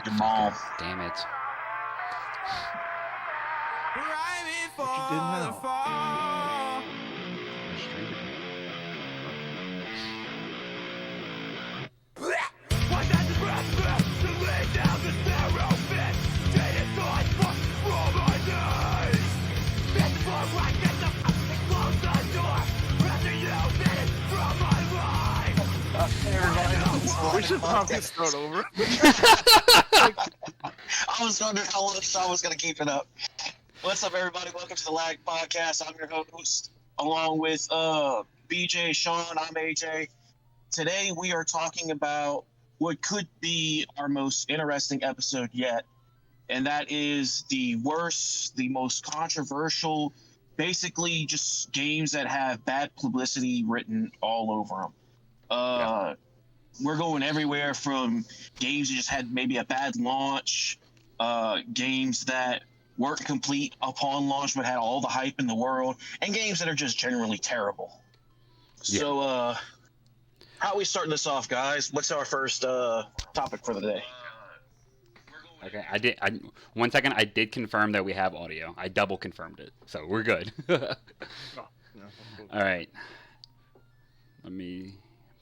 Your mom. Damn it. What you did now? We should probably start over. I was wondering how long I was going to keep it up. What's up, everybody? Welcome to the Lag Podcast. I'm your host, along with BJ, Sean. I'm AJ. Today, we are talking about what could be our most interesting episode yet, and that is the worst, the most controversial, basically just games that have bad publicity written all over them. We're going everywhere from games that just had maybe a bad launch, games that weren't complete upon launch but had all the hype in the world, and games that are just generally terrible. Yeah. So, how are we starting this off, guys? What's our first topic for the day? Okay, 1 second. I did confirm that we have audio. I double confirmed it, so we're good. All right. Let me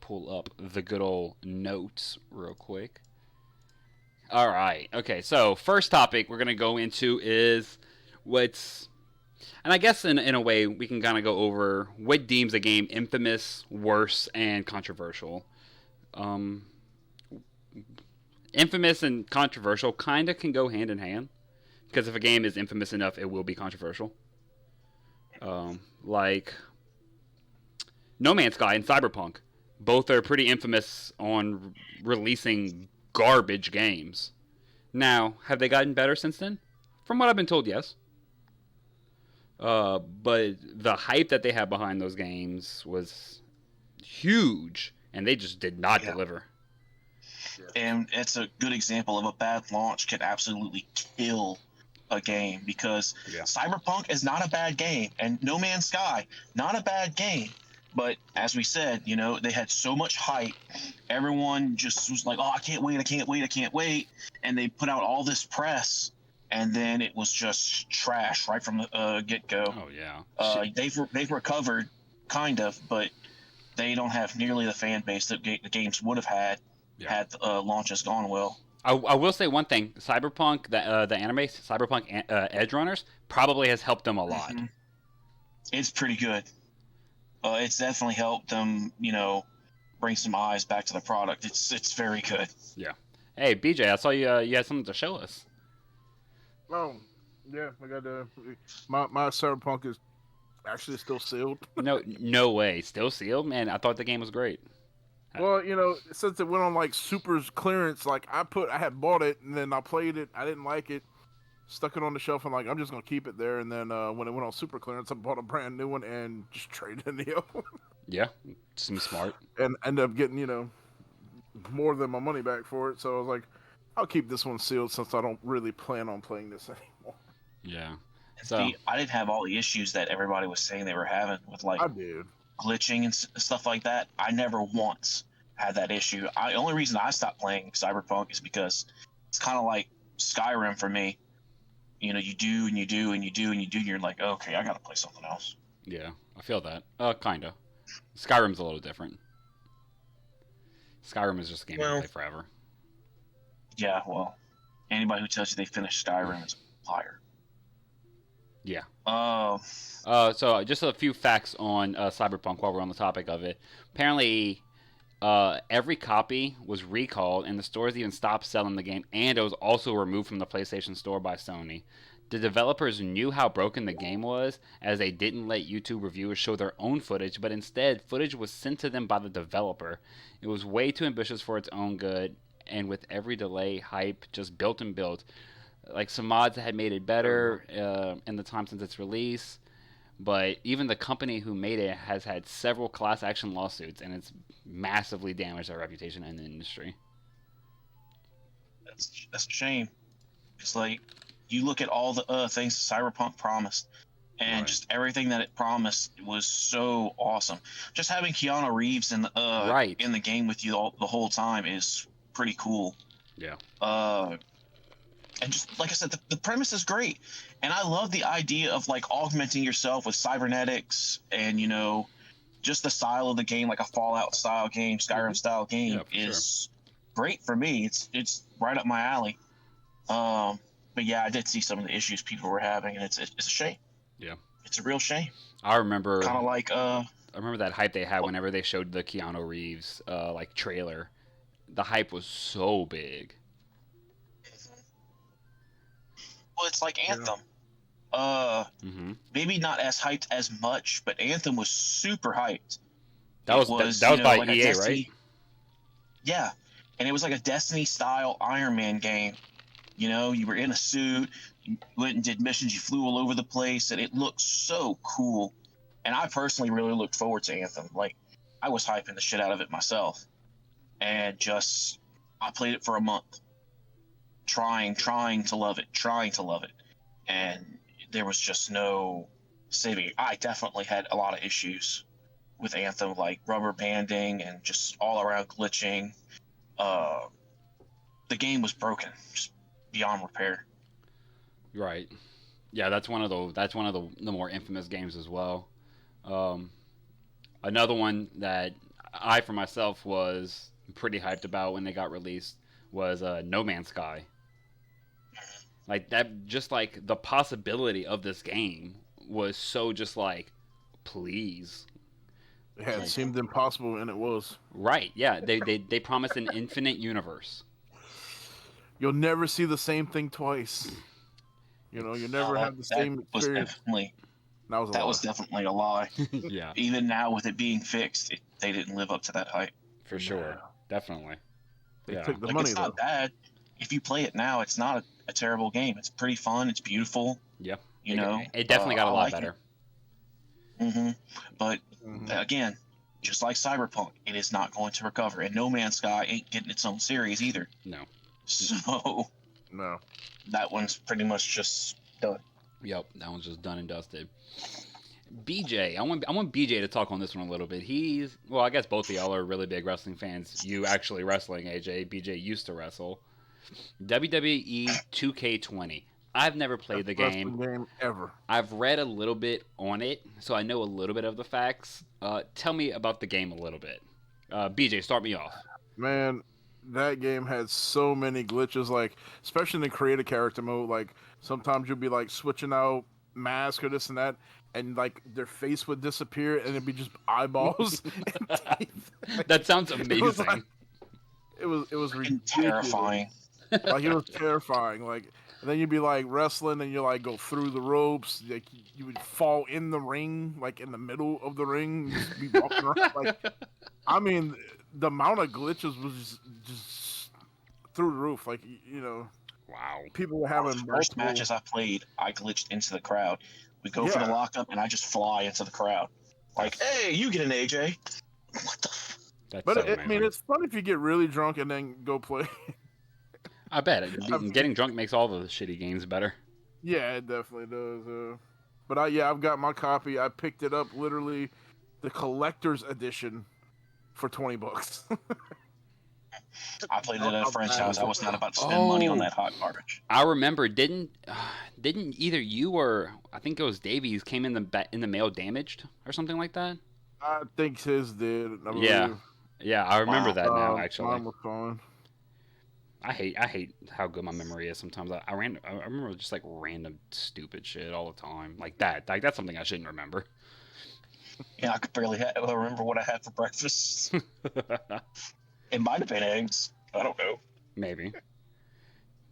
pull up the good old notes real quick. All right. Okay, so first topic we're going to go into is and I guess in a way we can kind of go over what deems a game infamous, worse, and controversial. Infamous and controversial kind of can go hand in hand, because if a game is infamous enough, it will be controversial. Like No Man's Sky and Cyberpunk. Both are pretty infamous on releasing garbage games. Now, have they gotten better since then? From what I've been told, yes. But the hype that they had behind those games was huge, and they just did not deliver. And it's a good example of a bad launch can absolutely kill a game, because Cyberpunk is not a bad game, and No Man's Sky, not a bad game. But as we said, they had so much hype. Everyone just was like, oh, I can't wait. And they put out all this press, and then it was just trash right from the get-go. Oh, yeah. They've recovered, kind of, but they don't have nearly the fan base that the games would have had launches gone well. I will say one thing. Cyberpunk, the anime, Cyberpunk Edge Runners, probably has helped them a lot. Mm-hmm. It's pretty good. It's definitely helped them, bring some eyes back to the product. It's very good. Yeah. Hey, BJ, I saw you had something to show us. Oh, yeah. I got my Cyberpunk is actually still sealed. No way. Still sealed? Man, I thought the game was great. Well, since it went on like Super's clearance, like I had bought it and then I played it. I didn't like it. Stuck it on the shelf and like I'm just gonna keep it there. And then when it went on Super clearance, I bought a brand new one and just traded in the old. Yeah, seems smart. And ended up getting more than my money back for it. So I was like, I'll keep this one sealed since I don't really plan on playing this anymore. Yeah. So I didn't have all the issues that everybody was saying they were having with like glitching and stuff like that. I never once had that issue. The only reason I stopped playing Cyberpunk is because it's kind of like Skyrim for me. You do and you do and you do and you do. And you're like, okay, I gotta play something else. Yeah, I feel that. Kinda. Skyrim's a little different. Skyrim is just a game you play forever. Yeah, well, anybody who tells you they finished Skyrim is a liar. Yeah. So just a few facts on Cyberpunk while we're on the topic of it. Apparently, every copy was recalled, and the stores even stopped selling the game, and it was also removed from the PlayStation Store by Sony. The developers knew how broken the game was, as they didn't let YouTube reviewers show their own footage, but instead, footage was sent to them by the developer. It was way too ambitious for its own good, and with every delay, hype just built and built. Like, some mods had made it better in the time since its release, but even the company who made it has had several class action lawsuits, and it's massively damaged their reputation in the industry. That's a shame. It's like, you look at all the things Cyberpunk promised, and just everything that it promised was so awesome. Just having Keanu Reeves in the game with you the whole time is pretty cool. Yeah. And just like I said, the premise is great, and I love the idea of like augmenting yourself with cybernetics, and just the style of the game, like a Fallout style game, Skyrim style game, Yeah, for is great for me. It's right up my alley. But yeah, I did see some of the issues people were having, and it's a shame. Yeah. It's a real shame. I remember Kind of like I remember that hype they had whenever they showed the Keanu Reeves like trailer. The hype was so big. well, it's like Yeah. Anthem. Hmm. Maybe not as hyped as much, but Anthem was super hyped. That It was by like a EA, Destiny- right? Yeah, and it was like a Destiny style Iron Man game. You were in a suit, you went and did missions, you flew all over the place, and it looked so cool. And I personally really looked forward to Anthem. Like, I was hyping the shit out of it myself, and I played it for a month, trying to love it, and there was just no saving it. I definitely had a lot of issues with Anthem, like rubber banding and just all around glitching. The game was broken, just beyond repair. Right. Yeah, that's one of the more infamous games as well. Another one that I for myself was pretty hyped about when they got released was No Man's Sky. Like that, just like the possibility of this game was so just like, please. Yeah, it seemed impossible, and it was. Right? Yeah, they promised an infinite universe. You'll never see the same thing twice. You never have the same experience. That was definitely a lie. Yeah, Even now, with it being fixed, they didn't live up to that hype. for sure, definitely. They Yeah. took the Like, money it's though. not bad. If you play it now, it's not a terrible game. It's pretty fun. It's beautiful. Yeah. It It definitely got a lot better. But Mhm. again, just like Cyberpunk, it is not going to recover. And No Man's Sky ain't getting its own series either. No. So No. that one's pretty much just done. Yep, that one's just done and dusted. BJ, I want BJ to talk on this one a little bit. I guess both of y'all are really big wrestling fans. You actually wrestling, AJ. BJ used to wrestle. WWE 2K20. I've never played the Best game. game ever. I've read a little bit on it, so I know a little bit of the facts. Tell me about the game a little bit. BJ, start me off. Man, that game had so many glitches, like especially in the create a character mode. Like sometimes you'll be like switching out mask or this and that, and like their face would disappear and it'd be just eyeballs and teeth. That sounds It was amazing. like- it was And ridiculous. terrifying. Like it was terrifying. Like and then you'd be like wrestling and you like go through the ropes. Like you would fall in the ring, like in the middle of the ring, just be walking around. Like I mean, the amount of glitches was just through the roof. Like Wow. people were One of having the first multiple. matches I played, I glitched into the crowd. We go for the Yeah. lockup, and I just fly into the crowd. Like, hey, you get an AJ. What the? That's But so I mean, amazing. it's fun if you get really drunk and then go play. I bet getting drunk makes all the shitty games better. Yeah, it definitely does. But I've got my copy. I picked it up literally, the collector's edition, for $20. I played it at a friend's house. I was not about to spend money on that hot garbage. I remember. Didn't either you or I think it was Davies came in the mail damaged or something like that? I think his did. I Yeah. believe. Yeah, I remember Wow. that now. Mine Actually, was fine. I hate how good my memory is sometimes. I remember just like random stupid shit all the time like that. Like that's something I shouldn't remember. Yeah, I could barely remember what I had for breakfast. It might have been eggs. I don't know. Maybe.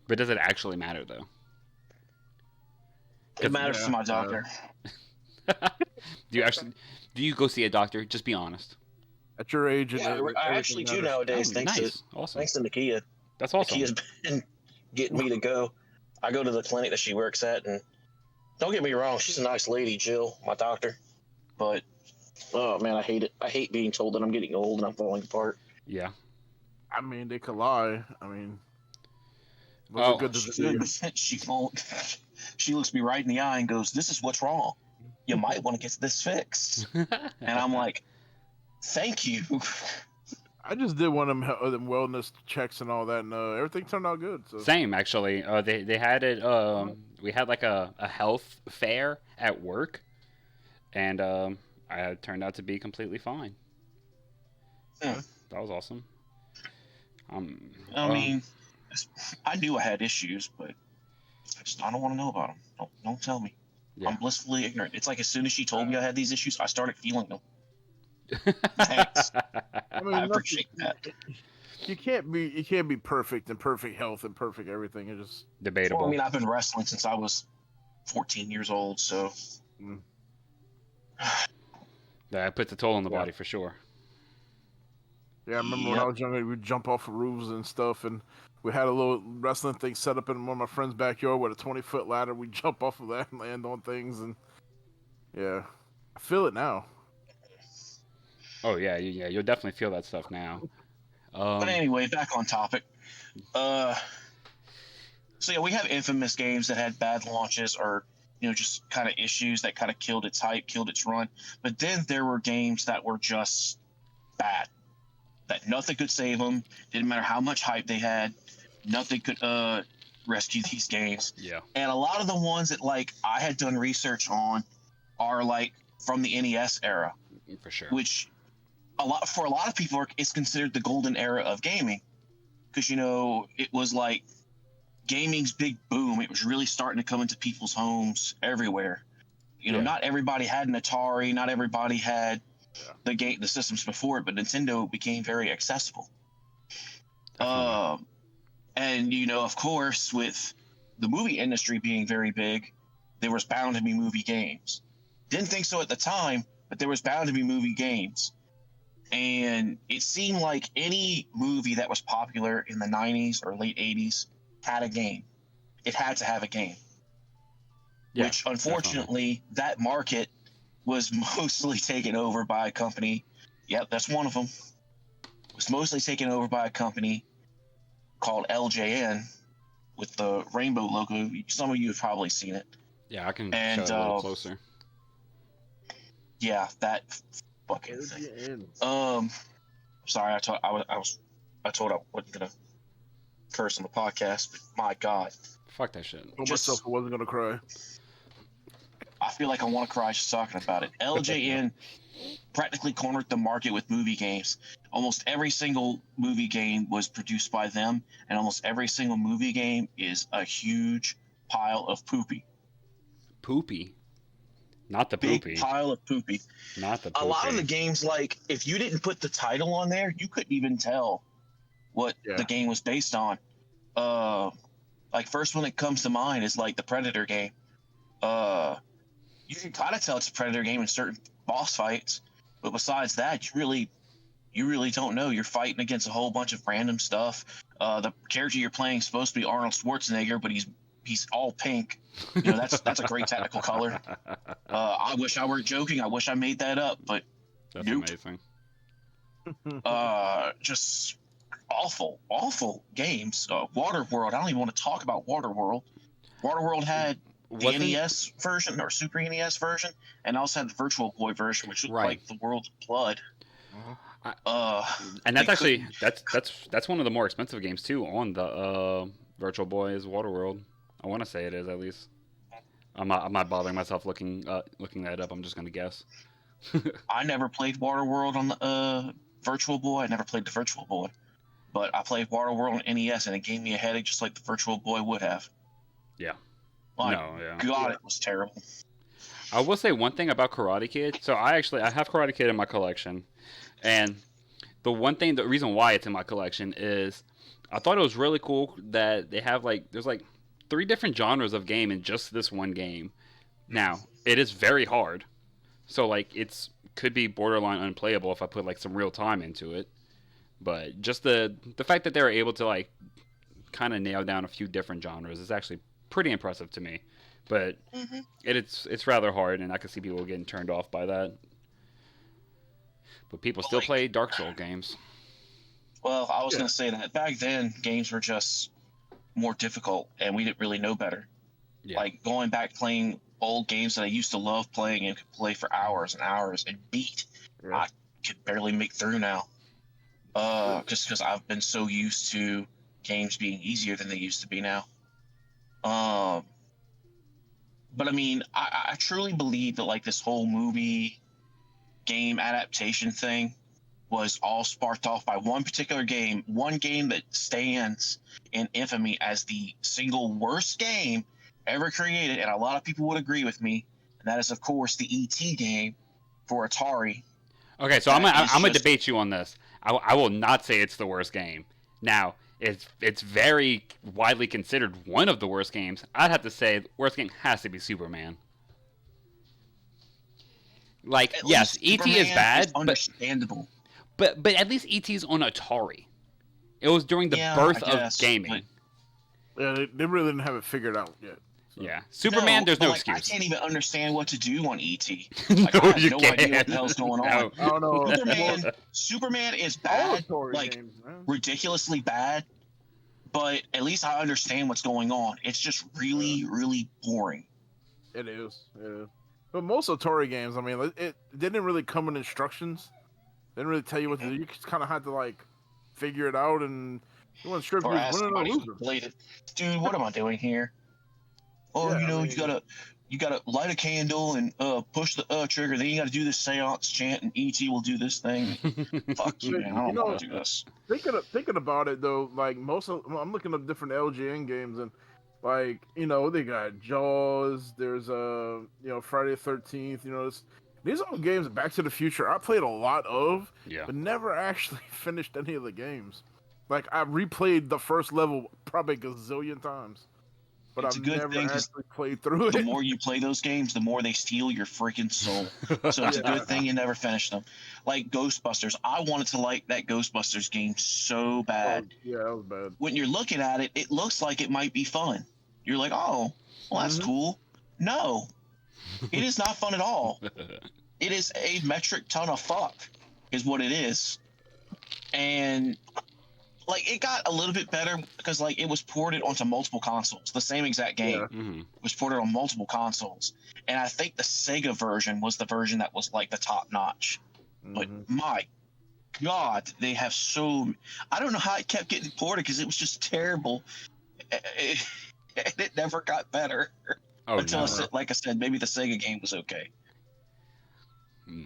But does it actually matter though? It matters to my Yeah, doctor. Do you go see a doctor? Just be honest. At your age, Yeah, I actually do nowadays. Oh, Thanks nice. Awesome. to Nakia. That's awesome. Nakia's been getting me to go. I go to the clinic that she works at, and don't get me wrong, she's a nice lady, Jill, my doctor. But oh man, I hate it. I hate being told that I'm getting old and I'm falling apart. Yeah. I mean, they could lie. I mean, Oh, what good does it do? She won't. She looks me right in the eye and goes, "This is what's wrong. You might want to get this fixed." And I'm like, "Thank you." I just did one of them wellness checks and all that, and everything turned out good. So. Same actually. They had it. We had like a health fair at work, and I turned out to be completely fine. Yeah. That was awesome. I mean, I knew I had issues, but I don't want to know about them. Don't tell me. Yeah. I'm blissfully ignorant. It's like as soon as she told me I had these issues, I started feeling them. Thanks. I mean, I appreciate that. You can't be perfect and perfect health and perfect everything. It's just Debatable. Well, I mean, I've been wrestling since I was 14 years old, so. That puts a toll on the body for sure. Yeah, I remember when I was younger, we'd jump off of roofs and stuff, and we had a little wrestling thing set up in one of my friend's backyard with a 20-foot ladder. We'd jump off of that and land on things, and yeah, I feel it now. Oh yeah, you'll definitely feel that stuff now. But anyway, back on topic. So yeah, we have infamous games that had bad launches or just kind of issues that kind of killed its hype, killed its run. But then there were games that were just bad. That nothing could save them. Didn't matter how much hype they had. Nothing could rescue these games. Yeah. And a lot of the ones that I had done research on are from the NES era. For sure. Which for a lot of people is considered the golden era of gaming. Because it was gaming's big boom. It was really starting to come into people's homes everywhere. Not everybody had an Atari. Not everybody had the systems before it, but Nintendo became very accessible. And of course, with the movie industry being very big, there was bound to be movie games. Didn't think so at the time, but there was bound to be movie games. And it seemed like any movie that was popular in the 90s or late 80s had a game. It had to have a game. Yeah, which, unfortunately, that market was mostly taken over by a company. Yep, that's one of them. It was mostly taken over by a company called LJN with the rainbow logo. Some of you have probably seen it. Yeah, I can show it a little closer. Yeah, that fucking thing. Sorry, I told I wasn't gonna curse on the podcast, but my God. Fuck that shit. I myself wasn't gonna cry. I feel like I want to cry just talking about it. LJN practically cornered the market with movie games. Almost every single movie game was produced by them, and almost every single movie game is a huge pile of poopy. Poopy? Not the poopy. Big pile of poopy. Not the poopy. A lot of the games, if you didn't put the title on there, you couldn't even tell what the game was based on. First one that comes to mind is the Predator game. You can kind of tell it's a Predator game in certain boss fights, but besides that, you really don't know. You're fighting against a whole bunch of random stuff. The character you're playing is supposed to be Arnold Schwarzenegger, but he's all pink. That's a great technical color. I wish I were joking. I wish I made that up, but that's nope. amazing. Just awful games. Waterworld. I don't even want to talk about Waterworld. Waterworld had the NES version or Super NES version, and also had the Virtual Boy version, which looked like the world's blood. And that's actually that's one of the more expensive games too on the Virtual Boy is Waterworld. I want to say it is at least. I'm not bothering myself looking that up. I'm just gonna guess. I never played Waterworld on the Virtual Boy. I never played the Virtual Boy, but I played Waterworld on NES, and it gave me a headache just like the Virtual Boy would have. Yeah. God, it was terrible. I will say one thing about Karate Kid. So I have Karate Kid in my collection, and the reason why it's in my collection is I thought it was really cool that they have there's 3 different genres of game in just this one game. Now it is very hard, so it's could be borderline unplayable if I put some real time into it. But just the fact that they were able to kind of nail down a few different genres is actually pretty impressive to me. But it's rather hard, and I can see people getting turned off by that. But people still play Dark Souls games. Well, I was going to say that back then games were just more difficult, and we didn't really know better. Yeah. Going back playing old games that I used to love playing and could play for hours and hours and beat. Yeah. I could barely make through now. just because I've been so used to games being easier than they used to be now. But I mean, I truly believe that like this whole movie game adaptation thing was all sparked off by one particular game, one game that stands in infamy as the single worst game ever created, and a lot of people would agree with me. And that is, of course, the ET game for Atari. Okay, so I'm gonna debate you on this. I will not say it's the worst game. Now, it's very widely considered one of the worst games. I'd have to say the worst game has to be Superman. Like, At yes, least ET is Superman bad, understandable. but at least ET's on Atari. It was during the Yeah, birth I guess, of gaming. Yeah, they really didn't have it figured out yet. So. Yeah, Superman. There's no like, excuse. I can't even understand what to do on ET. No, Like, I have you no idea what can't. the hell's going on. No. I don't know. Superman is All bad, Atari like games, man. ridiculously bad, but at least I understand what's going on. It's just really, really boring. It is. Yeah. But most Atari games, I mean, it didn't really come with instructions. They didn't really tell you what to do. You just kind of had to like figure it out, and you weren't sure if you Or was ask winning or somebody who losing. played it, dude, what am I doing here? Oh, Yeah, you know, I mean- you gotta light a candle and push the trigger. Then you gotta do this seance chant, and ET will do this thing. Fuck you, man! I don't want to do this. Thinking about it though, like I'm looking up different LGN games, and like they got Jaws. There's Friday the 13th. These are all games. Back to the Future. I played a lot of, Yeah. but never actually finished any of the games. Like I replayed the first level probably a gazillion times, but It's a I've good never thing 'cause actually played through The it. more you play those games, the more they steal your freaking soul. So it's a Yeah. good thing you never finish them. Like Ghostbusters, I wanted to like that Ghostbusters game so bad. Yeah, that was bad. When you're looking at it, it looks like it might be fun. You're like, oh, well, that's Mhm. cool. No, it is not fun at all. It is a metric ton of fuck, is what it is. And like it got a little bit better because like it was ported onto multiple consoles. The same exact game Yeah. Mhm. was ported on multiple consoles, and I think the Sega version was the version that was like the top notch. But Mhm. my God, they have so. I don't know how it kept getting ported because it was just terrible. And it never got better Oh until, no. like I said, maybe the Sega game was okay.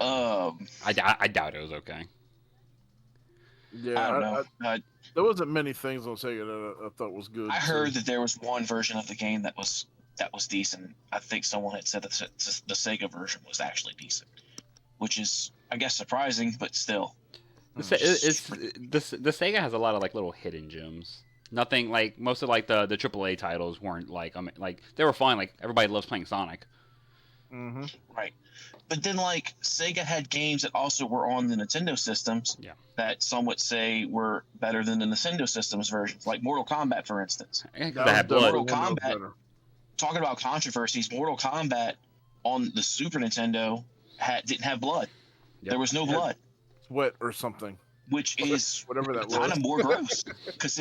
I doubt it was okay. Yeah, I don't know. there wasn't many things on Sega that I thought was good. I so- heard that there was one version of the game that was decent. I think someone had said that the Sega version was actually decent, which is, I guess, surprising, but still. The Sega has a lot of like little hidden gems. Nothing like most of like the AAA titles weren't like like they were fine. Like everybody loves playing Sonic. Mhm. Right. But then, like, Sega had games that also were on the Nintendo systems Yeah. that some would say were better than the Nintendo systems versions, like Mortal Kombat, for instance. Yeah, 'cause That they was had the blood. one that was Kombat. better. Talking about controversies, Mortal Kombat on the Super Nintendo didn't have blood. Yep. There was no Yeah. blood, Sweat or something. which is Whatever that kind was. of more gross because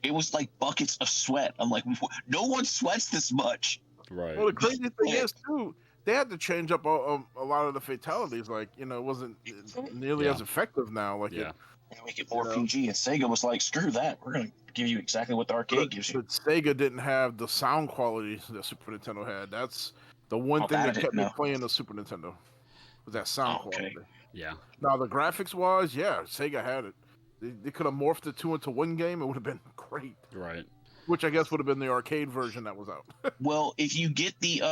it was like buckets of sweat. I'm like, no one sweats this much. Right. Well, the crazy thing Yeah. is too, they had to change up a lot of the fatalities. Like it wasn't nearly Yeah. as effective now. Like Yeah. And make it more You know. PG. And Sega was like, screw that. We're gonna give you exactly what the arcade but, gives you. but Sega didn't have the sound quality that Super Nintendo had. That's the one Oh, thing that I that didn't kept me know. playing the Super Nintendo. Was that sound Oh, okay. quality? Yeah. Now the graphics wise, yeah, Sega had it. They could have morphed the two into one game. It would have been great. Right. Which I guess would have been the arcade version that was out. Well, if you get the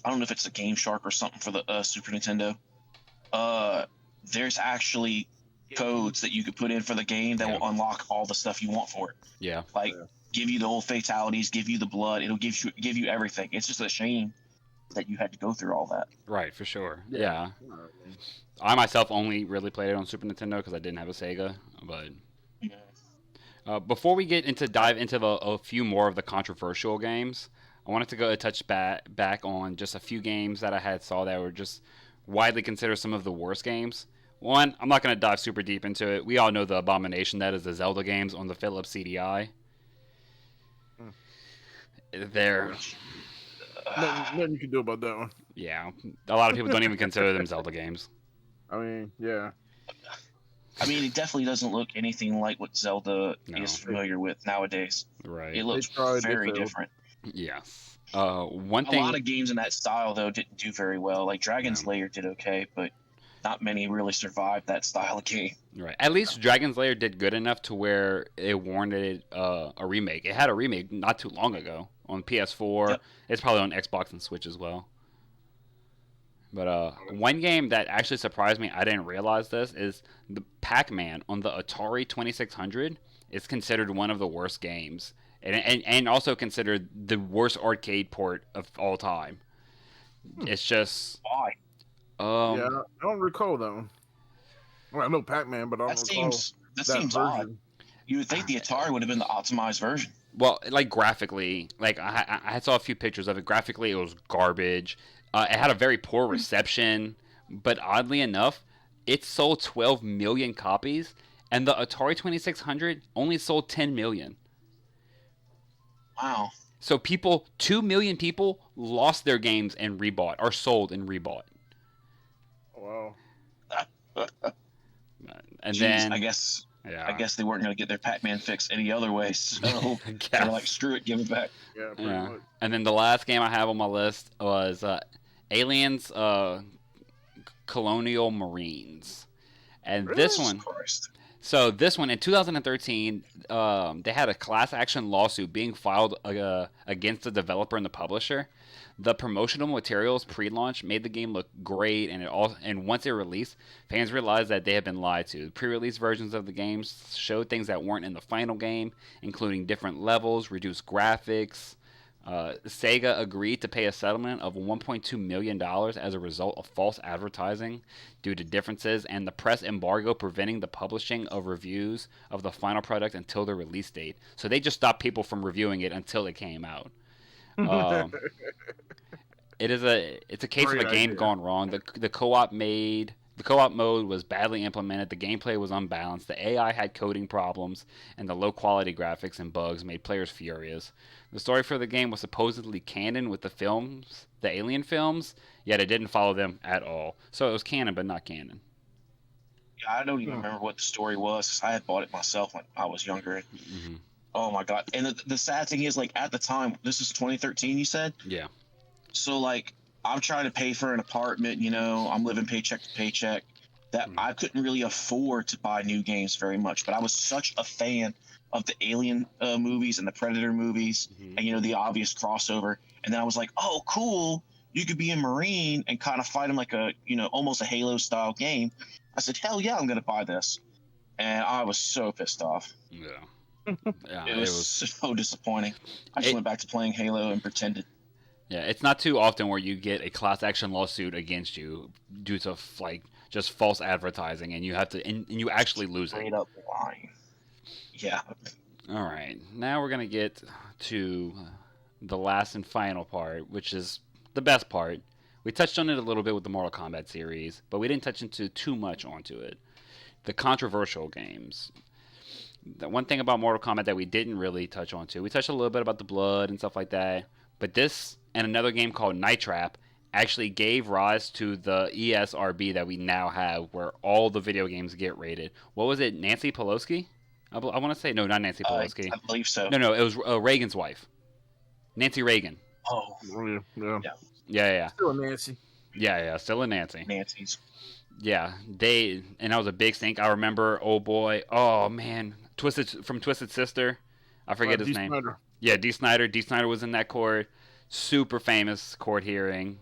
I don't know if it's a Game Shark or something for the Super Nintendo. There's actually codes that you could put in for the game that Yeah. will unlock all the stuff you want for it. Yeah. Like Yeah. give you the old fatalities, give you the blood. It'll give you everything. It's just a shame that you had to go through all that. Right. For sure. Yeah. Yeah. I myself only really played it on Super Nintendo because I didn't have a Sega. But before we dive into a few more of the controversial games, I wanted to go touch back on just a few games that I had saw that were just widely considered some of the worst games. One, I'm not going to dive super deep into it. We all know the abomination that is the Zelda games on the Philips CDI. They're, Nothing you can do about that one. yeah, a lot of people don't even consider them Zelda games. I mean, yeah. I mean, it definitely doesn't look anything like what Zelda No. is familiar with nowadays. Right. It looks very different. Yes. One A thing. lot of games in that style, though, didn't do very well. Like Dragon's Lair did okay, but not many really survived that style of game. Right. At least Dragon's Lair did good enough to where it warranted a remake. It had a remake not too long ago on PS4. Yep. It's probably on Xbox and Switch as well. But one game that actually surprised me, I didn't realize this, is the Pac-Man on the Atari 2600 is considered one of the worst games. And also considered the worst arcade port of all time. It's just... Why? Yeah, I don't recall that one. Well, I know Pac-Man, but I don't recall That seems odd. version. You would think the Atari would have been the optimized version. Well, like graphically, like I saw a few pictures of it. Graphically, it was garbage. It had a very poor reception, but oddly enough, it sold 12 million copies, and the Atari 2600 only sold 10 million. Wow. So 2 million people lost their games and rebought, or sold and rebought. Wow. And Jeez, then I guess yeah, they weren't going to get their Pac-Man fix any other way, so I they're guess. like, screw it, give it back. Yeah, pretty Yeah. much. And then the last game I have on my list was Aliens Colonial Marines. And this Jesus one, Christ. so this one in 2013, they had a class action lawsuit being filed against the developer and the publisher. The promotional materials pre-launch made the game look great, and once it released, fans realized that they had been lied to. Pre-release versions of the games showed things that weren't in the final game, including different levels, reduced graphics. Sega agreed to pay a settlement of $1.2 million as a result of false advertising due to differences and the press embargo preventing the publishing of reviews of the final product until the release date. So they just stopped people from reviewing it until it came out. It's a case Great of a game idea. gone wrong. The co-op mode was badly implemented. The gameplay was unbalanced. The AI had coding problems, and the low quality graphics and bugs made players furious. The story for the game was supposedly canon with the Alien films, yet it didn't follow them at all. So it was canon, but not canon. Yeah, I don't even remember what the story was, 'cause I had bought it myself when I was younger. Mm-hmm. Oh my god! And the sad thing is, like, at the time, this is 2013. You said, Yeah. so like I'm trying to pay for an apartment. You know, I'm living paycheck to paycheck. That I couldn't really afford to buy new games very much. But I was such a fan of the Alien movies and the Predator movies, Mhm. and the obvious crossover. And then I was like, oh, cool! You could be a Marine and kind of fight him like a almost a Halo style game. I said, hell yeah, I'm gonna buy this. And I was so pissed off. Yeah. Yeah, It was so disappointing. I just went back to playing Halo and pretended. Yeah, it's not too often where you get a class action lawsuit against you due to like just false advertising, and you have to and you actually lose it. Straight up lying. Yeah. All right, now we're gonna get to the last and final part, which is the best part. We touched on it a little bit with the Mortal Kombat series, but we didn't touch into too much onto it. The controversial games. The one thing about Mortal Kombat that we didn't really touch on we touched a little bit about the blood and stuff like that, but this and another game called Night Trap actually gave rise to the ESRB that we now have, where all the video games get rated. What was it, Nancy Pelosi? I want to say, no, not Nancy Pelosi. I believe so. No, it was Reagan's wife, Nancy Reagan. Oh, Yeah. Yeah, Still Nancy. yeah, still a Nancy. Nancy's. Yeah, and that was a big stink. I remember, oh boy, oh man, Twisted Sister, I forget his name. Snyder. Yeah, D. Snyder. D. Snyder was in that court. Super famous court hearing.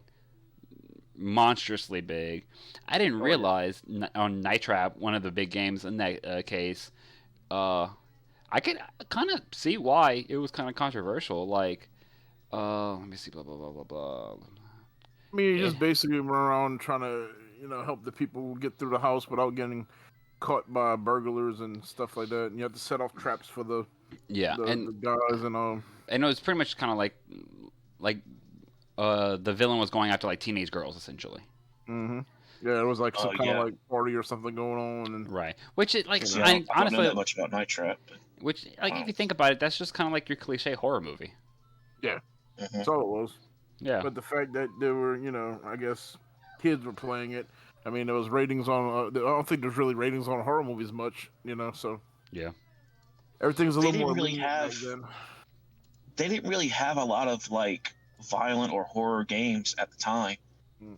Monstrously big. I didn't realize on Night Trap, one of the big games in that case, I could kind of see why it was kind of controversial. Like, let me see, blah, blah, blah, blah, blah. I mean, you just basically run around trying to, help the people get through the house without getting caught by burglars and stuff like that. And you have to set off traps for the the guys and And it was pretty much kind of like the villain was going after like teenage girls essentially. Mm-hmm. Yeah, it was like some kind of like party or something going on, and right. Which it like I don't honestly know that much about Night Trap. But... Which like if you think about it, that's just kind of like your cliche horror movie. Yeah, that's all it was. Yeah. But the fact that there were, I guess, kids were playing it, I mean, there was ratings on. I don't think there's really ratings on horror movies much, So Yeah. everything's a They little didn't more really lenient have- back then. They didn't really have a lot of like violent or horror games at the time.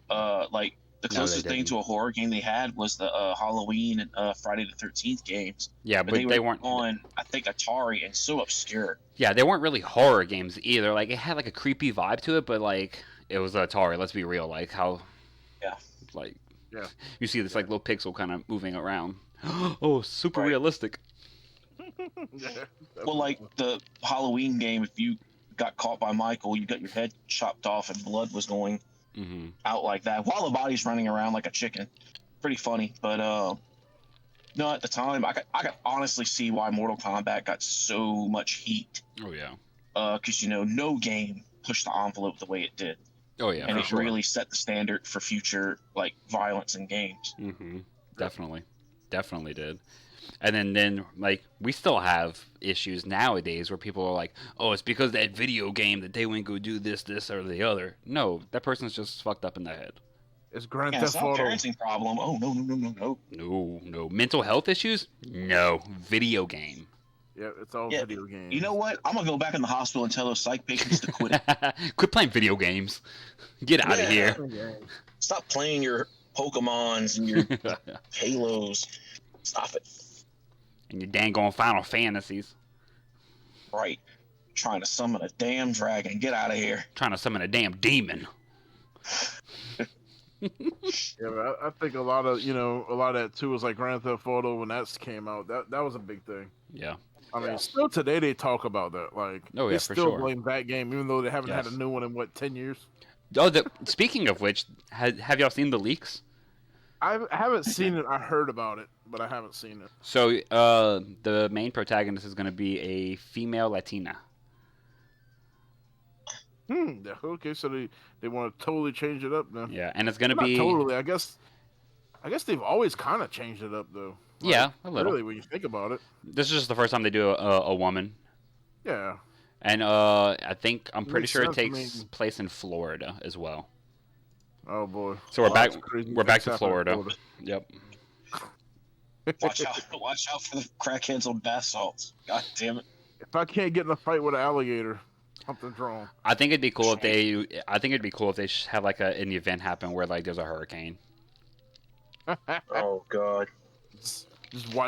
Like the No, they closest thing didn't. to a horror game they had was the Halloween and Friday the 13th games. Yeah, But but they were weren't. on, I think, Atari and so obscure. Yeah, they weren't really horror games either. Like it had like a creepy vibe to it, but like it was Atari. Let's be real. Like how. Yeah. Like. Yeah. You see this like little pixel kind of moving around. Oh, super Right. realistic. Yeah, Well, like the Halloween game, if you got caught by Michael, you got your head chopped off and blood was going Mm-hmm. out like that while the body's running around like a chicken. Pretty funny, but no, at the time, I could honestly see why Mortal Kombat got so much heat. Oh yeah. Because no game pushed the envelope the way it did, Oh yeah. and For it sure. really set the standard for future like violence in games. Mm-hmm. Definitely did. And then like we still have issues nowadays where people are like, oh, it's because of that video game that they went go do this or the other. No, that person's just fucked up in the head. It's Grand Yeah, it's Theft not a Auto. parenting problem. Oh no. No. Mental health issues? No. Video game. Yeah, it's all Yeah, video games. You know what? I'm gonna go back in the hospital and tell those psych patients to quit it. Quit playing video games. Get out of Yeah. here. Stop playing your Pokemons and your Halos. Stop it. And your dang on Final Fantasies. Right. Trying to summon a damn dragon. Get out of here. Trying to summon a damn demon. Yeah, but I think a lot of that too was like Grand Theft Auto when that came out. That was a big thing. Yeah. I mean, Yeah. still today they talk about that. Like, Oh, they yeah, for still sure. blame that game, even though they haven't had Yes. a new one in 10 years. Oh, speaking of which, have y'all seen the leaks? I haven't seen it. I heard about it, but I haven't seen it. So, the main protagonist is going to be a female Latina. Yeah, okay, so they want to totally change it up then. Yeah, and it's going to Not be totally. I guess they've always kind of changed it up though. Like, yeah, a little. Really, when you think about it. This is just the first time they do a woman, Yeah. and I'm pretty Makes sure it sense, I takes mean- place in Florida as well. Oh boy. So we're Oh, back. that's crazy. We're back Things to happen in Florida. Yep. Watch out for the crackheads on bath salts. God damn it. If I can't get in a fight with an alligator, something's wrong. I think it'd be cool if they. I think it'd be cool if they have like an event happen where like there's a hurricane. Oh god. Just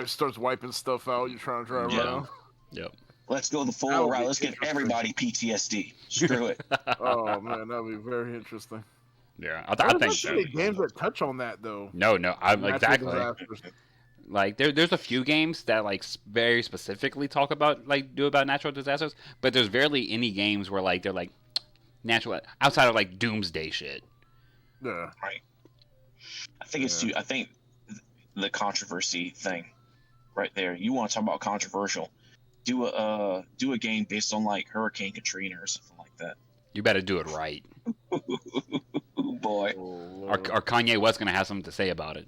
starts wiping stuff out. You're trying to drive Yeah. around. Yep. Let's go the That full would route. be Let's get interesting. everybody PTSD. Screw it. Oh man, that'd be very interesting. Yeah, I There's think not so. too many games that touch on that though. No, I'm Natural exactly. disasters. Like there's a few games that like very specifically talk about natural disasters, but there's barely any games where like they're like natural outside of like doomsday shit. Yeah. I think it's too. I think the controversy thing, right there. You want to talk about controversial? Do a game based on like Hurricane Katrina or something like that. You better do it right. Oh boy. Oh, Or Lord. Kanye West gonna have something to say about it.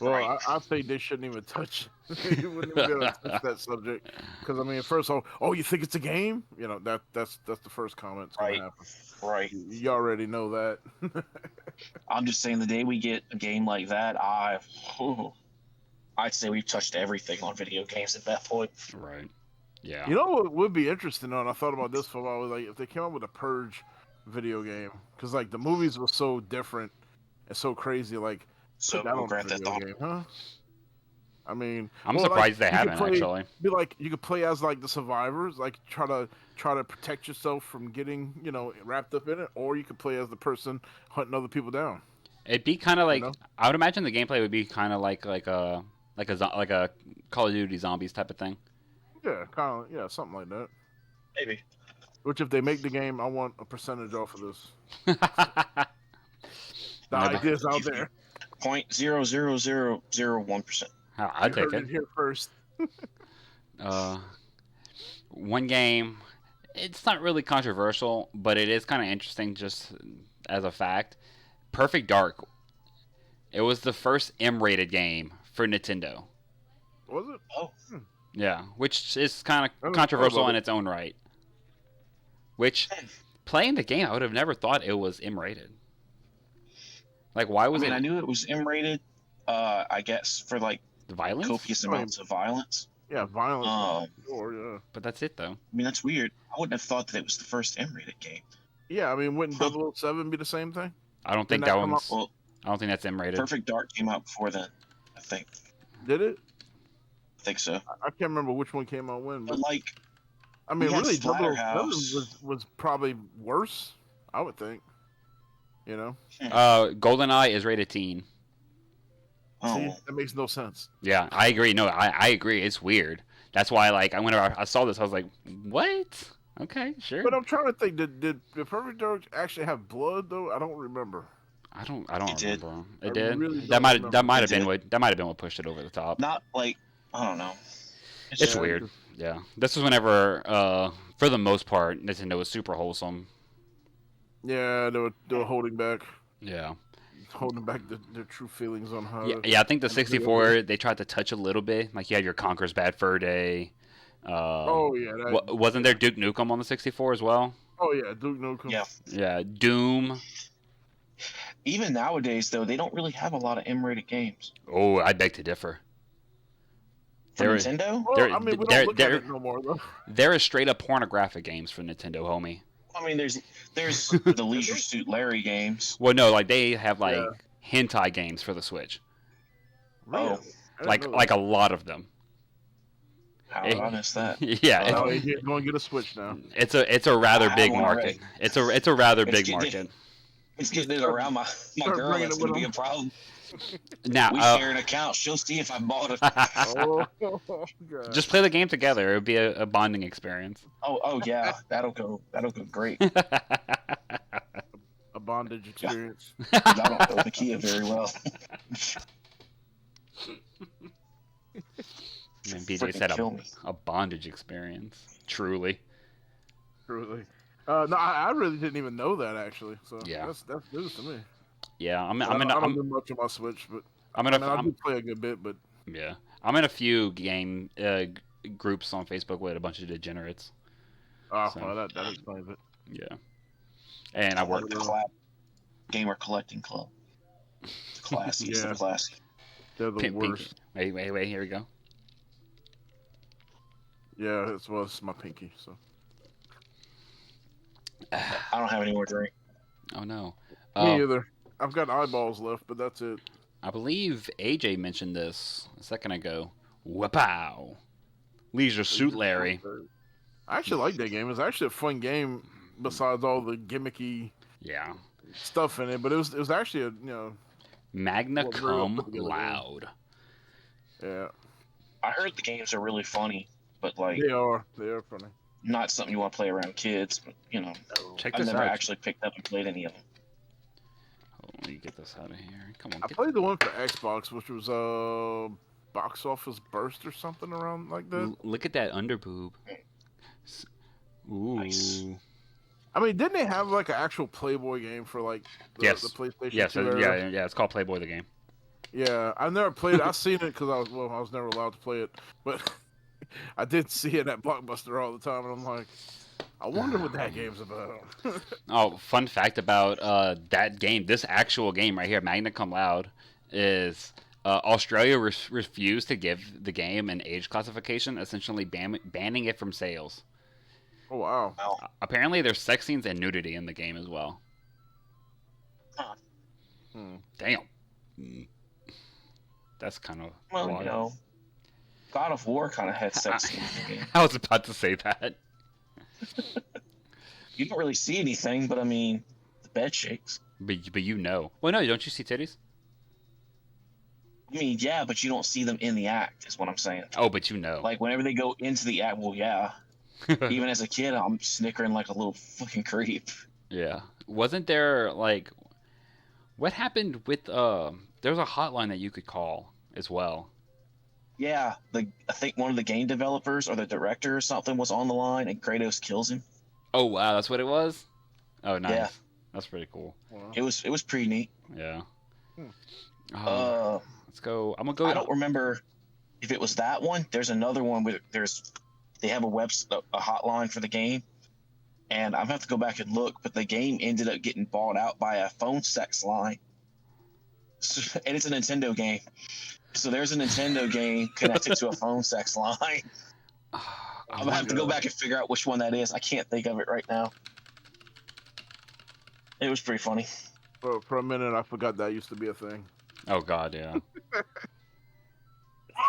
Well, Right. I think they shouldn't even touch. You wouldn't even be able to touch that subject because I mean, first of all, oh, you think it's a game? You know that's the first comment that's Right. gonna happen. Right. You already know that. I'm just saying the day we get a game like that, I'd say we've touched everything on video games at that point. Right. Yeah. You know what would be interesting though, and I thought about this for a while, was like if they came up with a Purge video game, because like the movies were so different and so crazy, like So put that on a Grand Theft video Auto. game, huh? I mean, I'm well, like, surprised they you could haven't play- actually. Be like you could play as like the survivors, like try to protect yourself from getting wrapped up in it, or you could play as the person hunting other people down. It'd be kind of like know? I would imagine the gameplay would be kind of like a Call of Duty zombies type of thing. Yeah, something like that. Maybe. Which if they make the game, I want a percentage off of this. The Never. idea's out there. 0.00001%. I'd You take heard it. here first. One game. It's not really controversial, but it is kind of interesting just as a fact. Perfect Dark. It was the first M-rated game for Nintendo. Was it? Oh, Yeah, which is kind I of don't know controversial about in it. its own right. Which, playing the game, I would have never thought it was M-rated. Like, why I was mean, I it knew it was M-rated. I guess for like the violence? copious amounts of violence. Yeah, violence. Um, Sure, yeah. But that's it though. I mean, that's weird. I wouldn't have thought that it was the first M-rated game. Yeah, I mean, wouldn't 007 be the same thing? I don't think Didn't that that come one's. Well, I don't think that's M-rated. Perfect Dark came out before then. I think Did it? so. I can't remember which one came out when, But but like, I mean, we had really, 007 Splatterhouse. was probably worse. I would think. You know, GoldenEye is rated teen. see, Oh, that makes no sense. Yeah, I agree. No, I agree. It's weird. That's why, like, whenever I saw this, I was like, "What? Okay, sure." But I'm trying to think. Did Perfect Dark actually have blood though? I don't remember. I don't It did. remember. I It did. really That don't might remember. have It been did. what pushed it over the top. not like I don't know. It's Yeah, weird. Yeah, this was whenever, for the most part, Nintendo was super wholesome. Yeah, they were holding back Yeah. their true feelings on how. Yeah, I think the I'm good 64 they tried to touch a little bit. Like you had your Conker's Bad Fur Day. Oh yeah. Wasn't there Duke Nukem on the 64 as well? Oh yeah, Duke Nukem. Yeah. Yeah, Doom. Even nowadays, though, they don't really have a lot of M-rated games. Oh, I beg to differ. For There- Nintendo? Well, I mean, we don't look at it no more though. There is straight up pornographic games for Nintendo, homie. I mean, there's the Leisure Suit Larry games. Well, no, like they have like Yeah. hentai games for the Switch, Really? Oh. I didn't like know like a lot of them. How did I miss that? Yeah, that. Oh, it- you go and get a Switch now. it's a rather I big want market. Ray. It's a rather It's big getting- market. It's getting it around my Start girl. bringing That's it going to with be a them. problem. Now, We share an account. She'll see if I bought it. Oh, God. just play the game together. It would be a bonding experience. Oh yeah, that'll go great. a bondage experience. I don't know Nakia very well. And BJ Freaking said kill me. a bondage experience. Truly. Truly. No, I really didn't even know that actually. So Yeah. that's news to me. Yeah, I don't do much on my Switch, but I do play a good bit. But yeah, I'm in a few game groups on Facebook with a bunch of degenerates. oh, So- well, that explains it. Yeah, and I work. The Gamer Collecting Club. Classy. It's Yeah. the classy. They're the Pink. worst. Wait. Here we go. Yeah, it's my pinky. So I don't have any more drink. Oh no. me either. I've got eyeballs left, but that's it. I believe AJ mentioned this a second ago. Wapow! Leisure Suit Larry. I actually like that game. It's actually a fun game. Besides all the gimmicky Yeah. stuff in it, but it was actually a Magna Well, very well cum put together game. loud. yeah. I heard the games are really funny, but like They are funny. not something you want to play around kids. But you know, Check I've this never out. actually picked up and played any of them. Let me get this out of here. Come on. I Get... played the one for Xbox, which was Box Office Burst or something around like that. Look at that underboob. Ooh. Nice. I mean, didn't they have like an actual Playboy game for like the Yes. PlayStation Yes. 2 era? Yeah. It's called Playboy the game. Yeah, I've never played it. I've seen it because I was never allowed to play it, but I did see it at Blockbuster all the time, and I'm like, I wonder what that game's about. Oh, fun fact about that game. This actual game right here, Magna Cum Laude, is Australia refused to give the game an age classification, essentially banning it from sales. Oh wow! Apparently, there's sex scenes and nudity in the game as well. Hmm. Damn. Mm. That's kind of Well, wild. you know, God of War kind of had sex scenes in the game. I was about to say that. You don't really see anything, but I mean, the bed shakes. But you know. Well, no, don't you see titties? I mean, yeah, but you don't see them in the act, is what I'm saying. Oh, but you know. Like, whenever they go into the act, well, yeah. Even as a kid, I'm snickering like a little fucking creep. Yeah. Wasn't there, like... What happened with... There's a hotline that you could call as well. Yeah, I think one of the game developers or the director or something was on the line, and Kratos kills him. Oh, wow, that's what it was? Oh, nice. Yeah. That's pretty cool. Wow. It was pretty neat. Yeah. Hmm. Let's go. I'm going to go... I don't remember if it was that one. There's another one where they have a hotline for the game, and I'm gonna have to go back and look. But the game ended up getting bought out by a phone sex line. and it's a Nintendo game. So there's a Nintendo game connected to a phone sex line. I'm gonna have to go back and figure out which one that is. I can't think of it right now. It was pretty funny. For a minute, I forgot that used to be a thing. Oh God, yeah.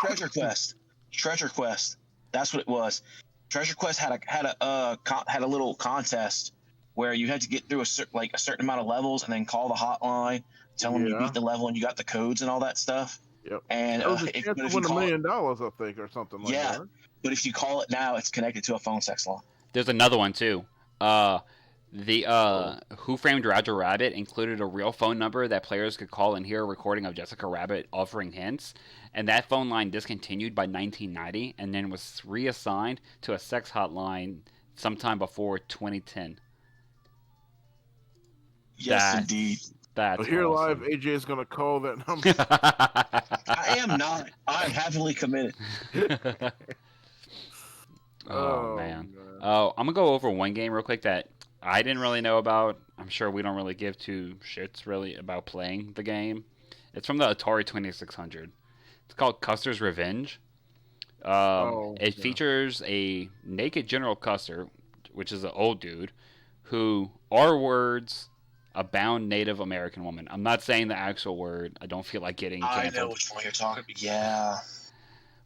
Treasure Quest. Treasure Quest. That's what it was. Treasure Quest had a little contest where you had to get through a certain amount of levels and then call the hotline, tell them you beat the level and you got the codes and all that stuff. Yep. And that was a chance to win $1 million, I think, or something like that. Right? But if you call it now, it's connected to a phone sex line. There's another one too. Who Framed Roger Rabbit included a real phone number that players could call and hear a recording of Jessica Rabbit offering hints, and that phone line discontinued by 1990 and then was reassigned to a sex hotline sometime before 2010. Yes, indeed. That's here awesome. live, AJ is going to call that number. I am not. I'm happily committed. Oh, man. Oh, I'm going to go over one game real quick that I didn't really know about. I'm sure we don't really give two shits really about playing the game. It's from the Atari 2600. It's called Custer's Revenge. It features a naked General Custer, which is an old dude, who R-words a bound Native American woman. I'm not saying the actual word. I don't feel like getting canceled. I know which one you're talking about. Yeah.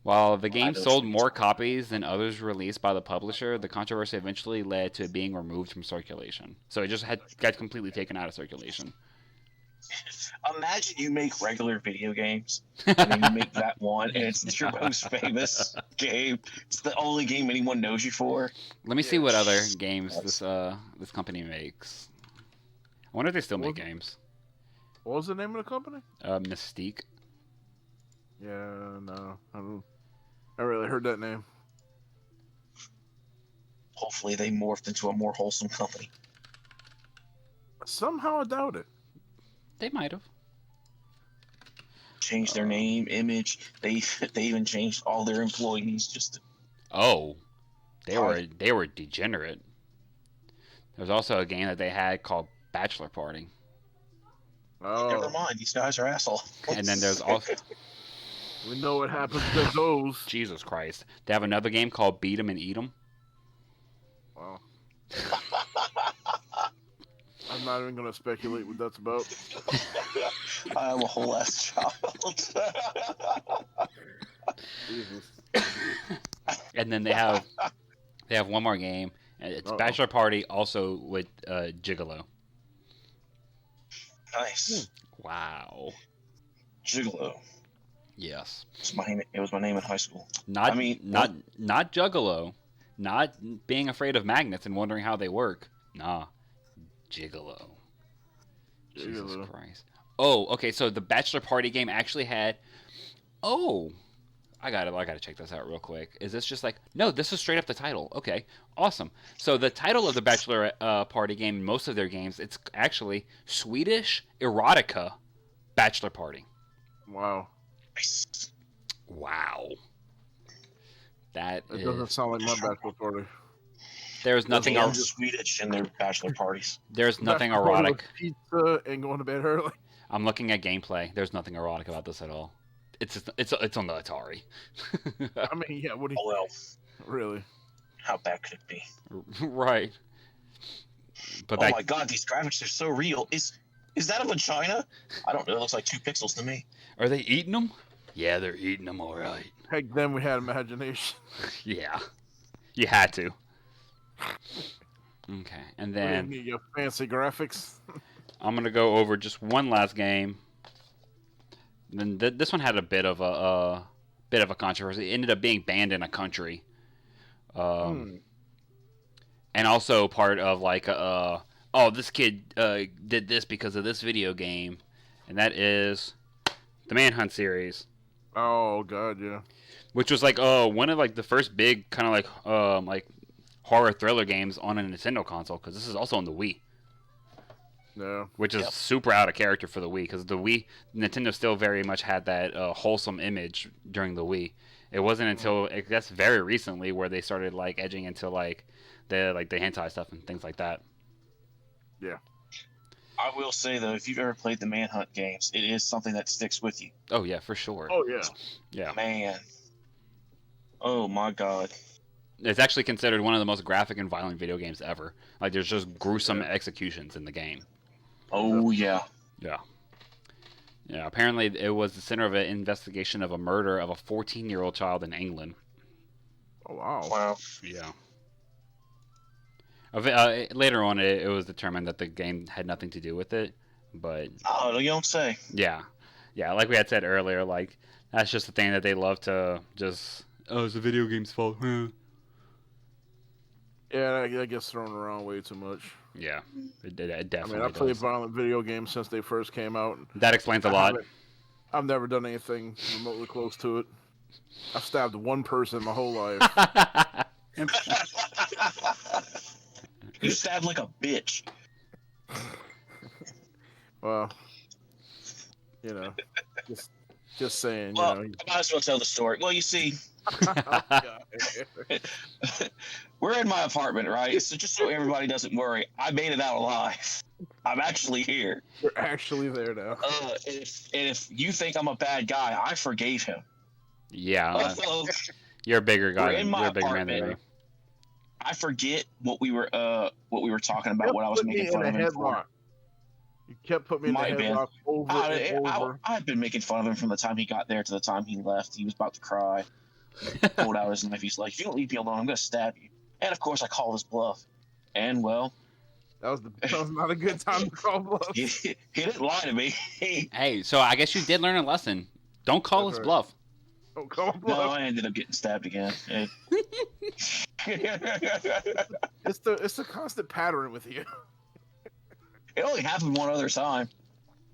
While the game sold more copies than others released by the publisher, the controversy eventually led to it being removed from circulation. So it just got completely taken out of circulation. Imagine you make regular video games, and then you make that one, and it's your most famous game. It's the only game anyone knows you for. Let me see what other games this company makes. I wonder if they still make games. What was the name of the company? Mystique. Yeah, no, I really heard that name. Hopefully they morphed into a more wholesome company. Somehow I doubt it. They might have. Changed their name, image. They even changed all their employees just to... Oh. They were degenerate. There's also a game that they had called Bachelor Party. Oh. Never mind, these guys are assholes. And then there's also... We know what happens to those. Jesus Christ. They have another game called Beat 'em and Eat 'em. Wow. I'm not even going to speculate what that's about. I'm a whole ass child. Jesus. And then they have one more game. And it's Bachelor Party also with Gigolo. Nice. Wow. Gigolo. Yes. It was my name in high school. Not Juggalo. Not being afraid of magnets and wondering how they work. Nah. Gigolo. Jesus Christ. Oh, okay, so the Bachelor Party game actually had... Oh! I gotta check this out real quick. Is this just like... No, this is straight up the title. Okay, awesome. So the title of the Bachelor Party game, in most of their games, it's actually Swedish Erotica Bachelor Party. Wow. Nice. Wow. That doesn't sound like my bachelor party. There's nothing else Swedish in their bachelor parties. There's nothing erotic. Pizza and going to bed early. I'm looking at gameplay. There's nothing erotic about this at all. It's on the Atari. I mean, yeah. What do you? Oh well. Really? How bad could it be? Right. But my God, these graphics are so real. Is that a vagina? I don't know. It looks like 2 pixels to me. Are they eating them? Yeah, they're eating them all right. Heck, then we had imagination. Yeah. You had to. Okay, and then... What do you need, your fancy graphics? I'm going to go over just one last game. Then this one had a bit of a controversy. It ended up being banned in a country. And also part of like this kid did this because of this video game, and that is the Manhunt series. Oh God, yeah. Which was like one of like the first big kind of like horror thriller games on a Nintendo console, because this is also on the Wii. Yeah. Which is super out of character for the Wii, because the Wii, Nintendo still very much had that wholesome image during the Wii. It wasn't until I guess very recently where they started like edging into like the hentai stuff and things like that. Yeah. I will say though, if you've ever played the Manhunt games, it is something that sticks with you. Oh yeah, for sure. Oh yeah. Yeah. Man. Oh my God. It's actually considered one of the most graphic and violent video games ever. Like, there's just gruesome Yeah. executions in the game. Oh yeah. Yeah. Yeah, apparently it was the center of an investigation of a murder of a 14-year-old child in England. Oh wow. Wow. Yeah. Later on, it was determined that the game had nothing to do with it, but Oh, you don't say. yeah. Yeah, like we had said earlier, like, that's just the thing that they love to just, oh, it's the video game's fault. Yeah, that gets thrown around way too much. Yeah, it I definitely mean, I played does. violent video games since they first came out. That explains a I lot. I've never done anything remotely close to it. I've stabbed one person my whole life. You stabbed like a bitch. Well, you know, just saying. Well, You I might as well tell the story. Well, you see, know, we're in my apartment, right? So just so everybody doesn't worry, I made it out alive. I'm actually here. you're actually there now. If you think I'm a bad guy, I forgave him. Yeah, Uh, you're a bigger guy. we're in my You're a bigger man than me. apartment. I forget what we were talking about. Kept What I was putting me making fun in of a him for. headlock. You kept putting me in Might the have been. headlock over and over. I've been making fun of him from the time he got there to the time he left. He was about to cry. Pulled out his knife. He's like, "If you don't leave me alone, I'm gonna stab you." And of course, I called his bluff. And well, That was not a good time to call bluff. he didn't lie to me. Hey, so I guess you did learn a lesson. Don't call That's us right. bluff. Don't call No, bluff. I ended up getting stabbed again. It's the constant pattern with you. It only happened one other time,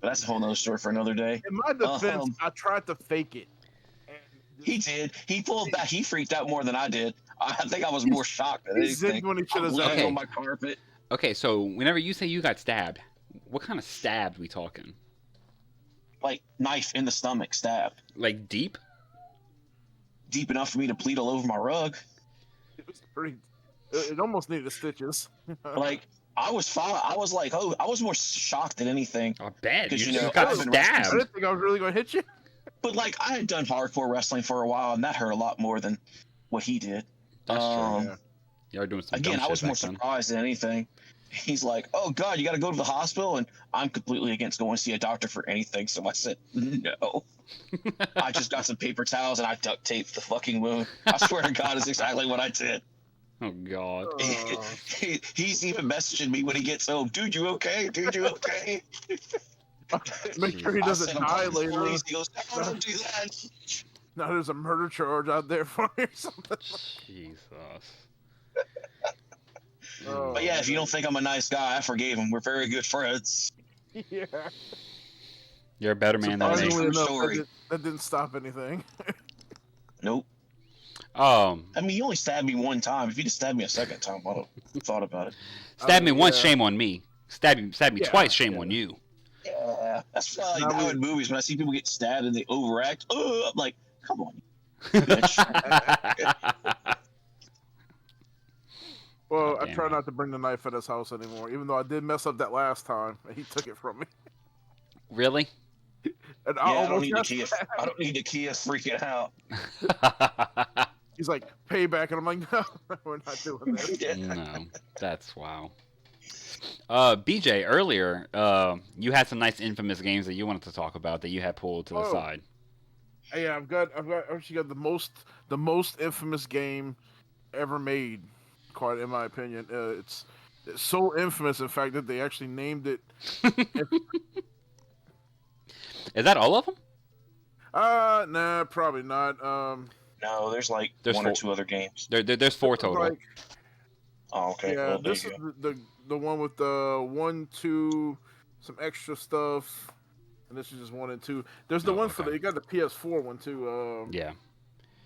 but that's a whole nother story for another day. In my defense, Um, I tried to fake it. And He did. He pulled back. He freaked out more than I did. I think I was more shocked than he zigged anything. when he should have I'm laying Okay. on my carpet. Okay, so whenever you say you got stabbed, what kind of stabbed we talking? Like knife in the stomach, stabbed. Like deep? Deep enough for me to bleed all over my rug. It was pretty. It almost needed stitches. Like I was fine. I was like, oh, I was more shocked than anything. I bet. 'Cause, You you know, just got I've been I stabbed. didn't think I was really going to hit you. But like I had done hardcore wrestling for a while, and that hurt a lot more than what he did. That's true. Yeah. You are doing some Again, dumb I was shit more back then. surprised than anything. He's like, "Oh God, you got to go to the hospital," and I'm completely against going to see a doctor for anything. So I said, "No." I just got some paper towels and I duct taped the fucking wound. I swear to God, it's exactly what I did. Oh God. He's even messaging me when he gets home. Dude, you okay? Dude, you okay? Make sure he I doesn't said, "I'm die calling the later. police." He goes, "No, don't do that." Now there's a murder charge out there for you or something. Jesus. Oh, But yeah, if you don't think I'm a nice guy, I forgave him. We're very good friends. Yeah. You're a better man than me. Surprisingly True enough, story. that didn't stop anything. Nope. Um, I mean, you only stabbed me one time. If you'd have stabbed me a second time, I'd have thought about it. stab me once, yeah. shame on me. Stab me Yeah, twice, shame yeah. on you. Yeah, that's like Now how we- in movies when I see people get stabbed and they overact. Oh, I'm like, come on, you bitch. Well, Oh, I damn try it. not to bring the knife at his house anymore, even though I did mess up that last time. He took it from me. Really? And Yeah, I don't almost need the got Kia. stabbed. I don't need the Kia freaking out. He's like, payback. And I'm like, no, we're not doing that. No, that's wow. BJ, earlier, you had some nice infamous games that you wanted to talk about that you had pulled to the Oh. side. Yeah, I've actually got the most infamous game ever made, quite in my opinion. It's so infamous, in fact, that they actually named it. Is that all of them? Nah, probably not. No, there's like There's one four. or two other games. There's four total. Like, Oh, okay. yeah, Well, there this you is go. the one with the 1, 2, some extra stuff, and this is just 1 and 2. There's the Oh, one for okay. you got the PS4 one too. Yeah.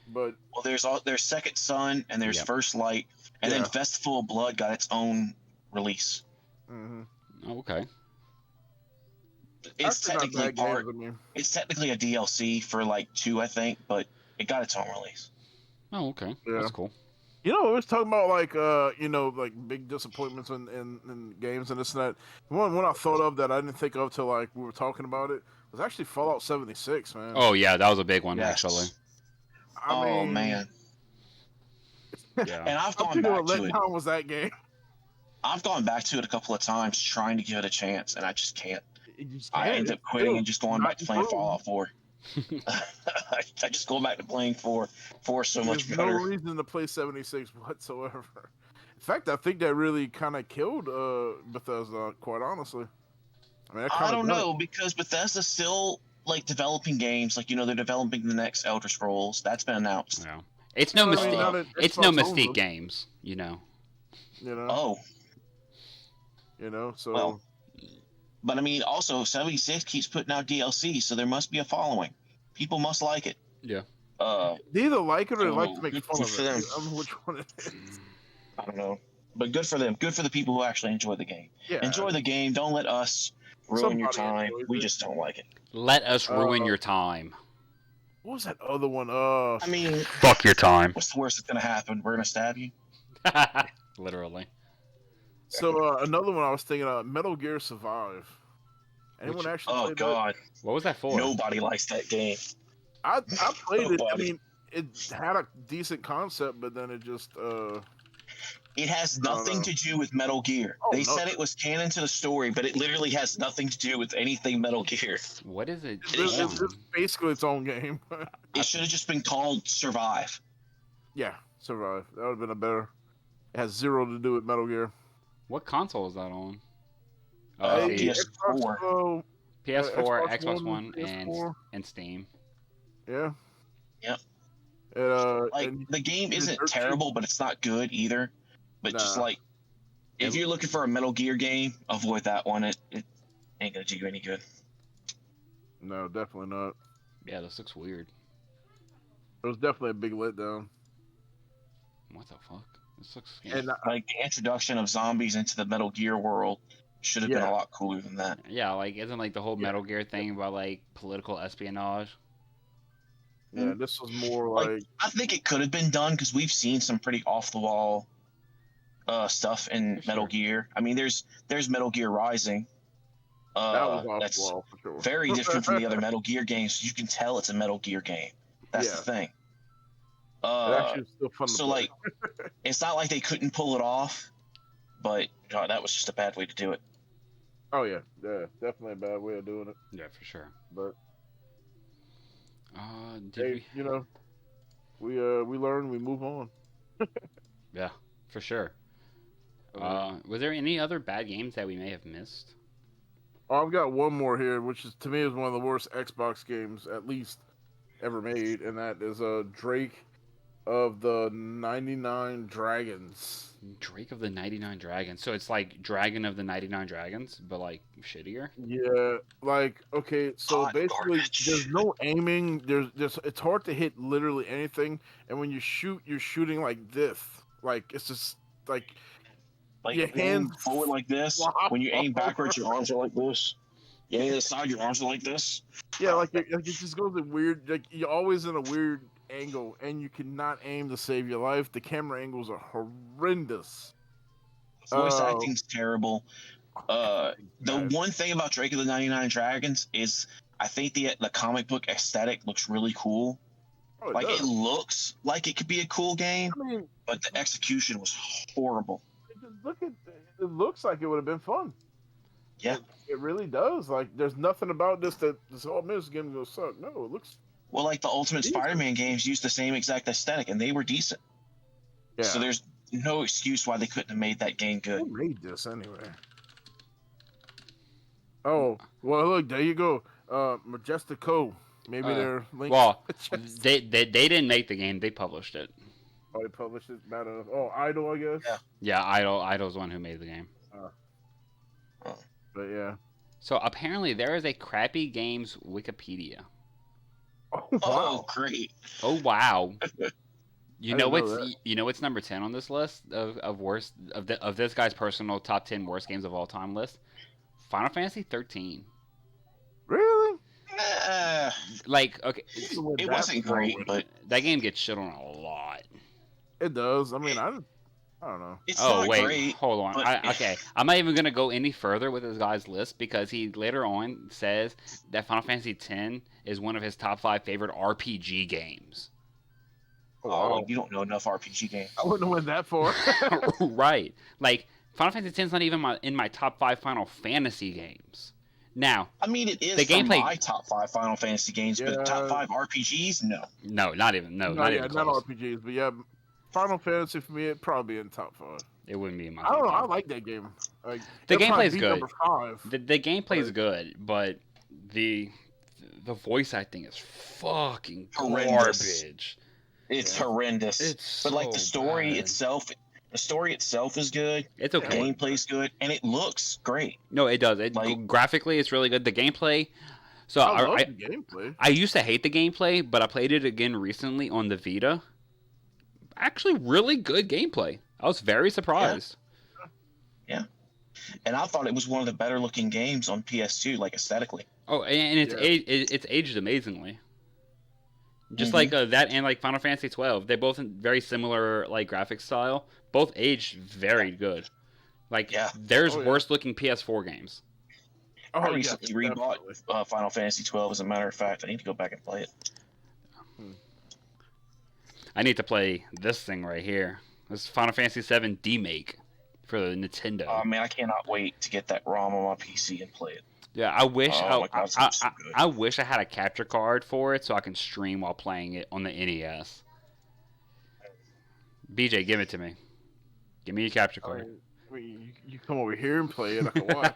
But Well, there's Second Son and there's Yep. First Light, and then Yeah. Festival of Blood got its own release. mhm. Oh, okay. It's Actually not technically bad games, part. I mean. It's technically a DLC for like 2, I think, but it got its own release. Oh, okay. Yeah. That's cool. You know, we was talking about like like big disappointments in games and this and that. One I thought of that I didn't think of till like we were talking about it was actually Fallout 76, man. Oh yeah, that was a big one Yes. actually. I Oh mean, man. Yeah. And I've how gone big of a back to it. letdown was that game? I've gone back to it a couple of times trying to give it a chance, and I just can't. You just I can't. end up It's quitting still and just going not back to playing improved. Fallout 4. I just go back to playing 4. 4 so much There's better. no reason to play 76 whatsoever. In fact, I think that really kind of killed Bethesda, quite honestly. I mean, that I kinda don't done it. know, because Bethesda's still like developing games. Like, they're developing the next Elder Scrolls. That's been announced. No. It's no I mean, Mystique. now that It's no Xbox owns Mystique them, games, you know. You know, Oh, so well. But I mean, also 76 keeps putting out DLC, so there must be a following. People must like it. Yeah. they either like it or they like to so make good fun of for it. them. I don't know which one it is. I don't know. But good for them. Good for the people who actually enjoy the game. Yeah, Enjoy the game. Don't let us ruin your Somebody time. enjoys We it. just don't like it. Let us ruin your time. what was that other one? I mean, Fuck your time. what's the worst that's gonna happen? We're gonna stab you. Literally. So another one I was thinking of, Metal Gear Survive. Anyone Which- actually Oh played God, What was that for? nobody likes that game. that? I played it. I Nobody. mean, it had a decent concept, but then it just It has No, nothing no. to do with Metal Gear. Oh, They no. said it was canon to the story, but it literally has nothing to do with anything Metal Gear. What is it? it's Yeah. just basically its own game. It should have just been called Survive. Yeah, Survive. That would have been a better. It has zero to do with Metal Gear. What console is that on? Hey, see, PS4. Xbox, PS4, Xbox Xbox One, One, PS4. and Steam. Yeah. Yep. Like, And the game it's isn't dirt cheap. terrible, but it's not good either. But just Nah. like, if you're looking for a Metal Gear game, avoid that one. It ain't gonna do you any good. no, definitely not. Yeah, this looks weird. It was definitely a big letdown. What the fuck? This looks. And Like, the introduction of zombies into the Metal Gear world should have been Yeah. a lot cooler than that. Yeah, like isn't like the whole Yeah. Metal Gear thing about like political espionage? yeah, this was more Like, like I think it could have been done because we've seen some pretty off the wall stuff in For Metal sure. Gear. I mean, there's Metal Gear Rising. that was off That's the wall for sure. very different from the other Metal Gear games. You can tell it's a Metal Gear game. That's Yeah. the thing. It actually was still fun to So play. like, it's not like they couldn't pull it off, but that was just a bad way to do it. Oh yeah, definitely a bad way of doing it. Yeah, for sure. But Did hey, we learn, we move on. Yeah, for sure. Was there any other bad games that we may have missed? Oh, I've got one more here, which is to me is one of the worst Xbox games at least ever made, and that is Drake of the 99 Dragons. Drake of the 99 Dragons. So it's like Dragon of the 99 Dragons, but like shittier. Yeah, like okay, so Hot basically garbage. there's no aiming. There's it's hard to hit literally anything, and when you shoot, you're shooting like this. Like it's just like Like, Your you aim hands forward like this. flop When you aim over. backwards, your arms are like this. You aim to the side, your arms are like this. yeah, like it just goes in weird. Like you're always in a weird angle, and you cannot aim to save your life. The camera angles are horrendous. Voice Oh. acting's terrible. The Guys. one thing about Drake of the 99 Dragons is I think the comic book aesthetic looks really cool. Oh, it Like, does. it looks like it could be a cool game, I mean, but the execution was horrible. just look at it. Looks like it would have been fun. Yeah. It really does. Like, there's nothing about this that this whole this game's gonna suck. No, it looks. Well, like the Ultimate Decent. Spider-Man games used the same exact aesthetic, and they were decent. Yeah. So there's no excuse why they couldn't have made that game good. Who made this anyway? Oh, well, look, there you go. Majestico. Maybe they're linked. Well, Majestic. they didn't make the game; they published it. Oh, they published it. Bad enough. Oh, Idol, I guess. Yeah. Yeah, Idol's the one who made the game. But yeah. So apparently there is a crappy games Wikipedia. Oh Oh, wow. great! Oh wow! You I know didn't know what's what's number 10 on this list of worst of this guy's personal top 10 worst games of all time list? Final Fantasy 13. Really? Uh, Like okay, it wasn't great, but that game gets shit on a lot. It does. I mean, I don't know. It's Oh not wait, great. hold on. but- Okay, I'm not even gonna go any further with this guy's list because he later on says that Final Fantasy X is one of his top 5 favorite RPG games. Oh, Oh, wow. you don't know enough RPG games. I wouldn't have went that far. Right, like Final Fantasy X is not even in my top 5 Final Fantasy games. Now, I mean, it is The from gameplay- my top 5 Final Fantasy games, but top Yeah. 5 RPGs, no. no, not even not even not close. RPGs, but yeah, Final Fantasy for me, it'd probably be in top 5. It wouldn't be in my. I don't know. top I five. like that game. Like, The it'd probably gameplay's be good. Number 5. The gameplay's Right. good, but the voice acting is fucking Horrendous. garbage. It's Yeah. horrendous. It's but like the so story bad. itself is good. It's The okay. gameplay's good, and it looks great. No, it does. Like- Graphically, it's really good. The gameplay. So I love I the gameplay. I used to hate the gameplay, but I played it again recently on the Vita. Actually, really good gameplay. I was very surprised. And I thought it was one of the better looking games on PS2, like aesthetically. Oh, and it's Yeah. it's aged amazingly. Just Mhm. like that and like Final Fantasy 12, they both very similar like graphic style. Both aged very good. Like Yeah. there's Oh, yeah. worse looking PS4 games. I yeah, recently rebought definitely. Final Fantasy 12. As a matter of fact, I need to go back and play it. I need to play this thing right here. This is Final Fantasy 7 demake for the Nintendo. Man, I cannot wait to get that ROM on my PC and play it. Yeah, I wish Oh my God, it's so good. I wish I had a capture card for it so I can stream while playing it on the NES. BJ, give it to me. Give me your capture I card. mean, you come over here and play it. I can watch.